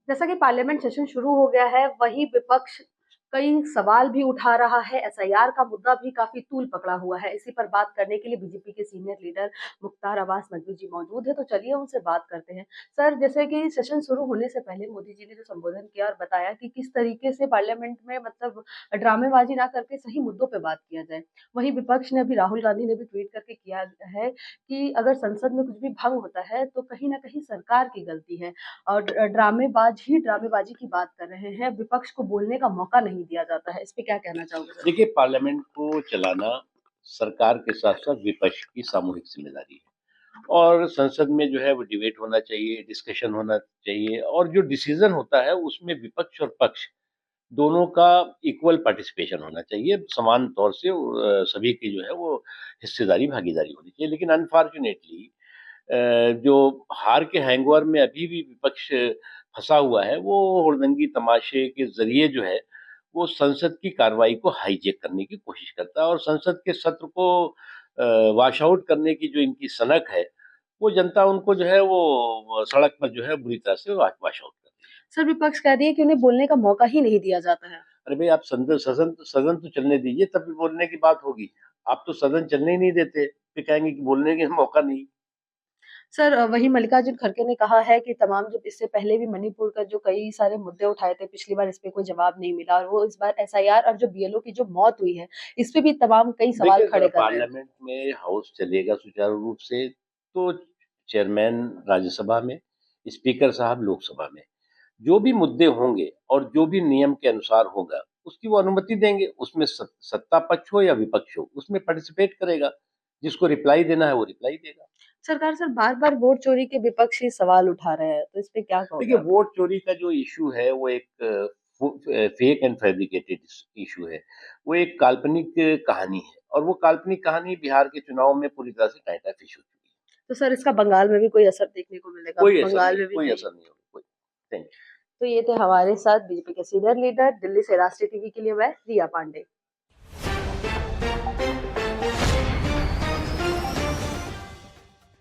जैसा कि parliament session शुरू हो गया है, वहीं विपक्ष कई सवाल भी उठा रहा है। एसआईआर का मुद्दा भी काफ़ी तूल पकड़ा हुआ है। इसी पर बात करने के लिए बीजेपी के सीनियर लीडर मुख्तार अब्बास नकवी जी मौजूद हैं, तो चलिए उनसे बात करते हैं। सर, जैसे कि सेशन शुरू होने से पहले मोदी जी ने जो संबोधन किया और बताया कि किस तरीके से पार्लियामेंट में मतलब ड्रामेबाजी ना करके सही मुद्दों पे बात किया जाए। वहीं विपक्ष ने अभी राहुल गांधी ने भी ट्वीट करके किया है कि अगर संसद में कुछ भी भंग होता है, तो कहीं न कहीं सरकार की गलती है। और ड्रामेबाजी की बात कर रहे हैं, विपक्ष को बोलने का मौका नहीं दिया जाता है। इस पे क्या कहना चाहोगे सर? देखिए, पार्लियामेंट को चलाना सरकार के साथ-साथ विपक्ष की सामूहिक ज़िम्मेदारी है और संसद में जो है वो डिबेट होना चाहिए, डिस्कशन होना चाहिए और जो डिसीज़न होता है उसमें विपक्ष और पक्ष दोनों का इक्वल पार्टिसिपेशन होना चाहिए। समान तौर से सभी की जो है वो हिस्सेदारी, भागीदारी होनी चाहिए। लेकिन अनफॉर्च्यूनेटली जो हार के हैंगओवर में अभी भी विपक्ष फँसा हुआ है, वो हुड़दंगी तमाशे के ज़रिए जो है, वो संसद की कार्रवाई को हाईजैक करने की कोशिश करता है और संसद के सत्र को वॉश आउट करने की जो इनकी सनक है, वो जनता उनको जो है वो सड़क पर जो है बुरी तरह से वॉश आउट कर रही है। सर, विपक्ष कह रही है कि उन्हें बोलने का मौका ही नहीं दिया जाता है। अरे भई, आप सदन तो चलने दीजिए, तब भी बोलने की बात होगी। आप तो सदन चलने ही नहीं देते, फिर कहेंगे कि बोलने का मौका नहीं। सर, वहीं मल्लिकार्जुन खड़गे ने कहा है कि तमाम जो इससे पहले भी मणिपुर का जो कई सारे मुद्दे उठाए थे, पिछली बार इस पे कोई जवाब नहीं मिला और वो इस बार एसआईआर और जो बीएलओ की जो मौत हुई है, इस पे भी तमाम कई सवाल देखिए, अगर खड़े कर रहे हैं। पार्लियामेंट में हाउस चलेगा सुचारू रूप से, तो चेयरमैन राज्यसभा में, स्पीकर साहब लोकसभा में, जो भी मुद्दे होंगे और जो भी नियम के अनुसार होगा, उसकी वो अनुमति देंगे। उसमें सत्ता पक्ष हो या विपक्ष हो, उसमें पार्टिसिपेट करेगा। जिसको रिप्लाई देना है, वो रिप्लाई देगा। सरकार सर बार-बार वोट चोरी के विपक्षी सवाल उठा रहे हैं, तो इस पे क्या कहोगे देखिए, आप? वोट चोरी का जो इश्यू है, वो एक फेक एंड फैब्रिकेटेड इश्यू है। वो एक काल्पनिक कहानी है और वो काल्पनिक कहानी बिहार के चुनाव में पूरी तरह से टाटा फिश हो चुकी है। तो सर इसका बंगाल में भी कोई असर देखने को मिलेगा? कोई असर बंगाल नहीं, में भी कोई नहीं। असर नहीं होगा, कोई। Thank you. तो ये थे हमारे साथ बीजेपी के सीनियर लीडर, दिल्ली से राष्ट्रीय टीवी के लिए मैं रिया पांडे।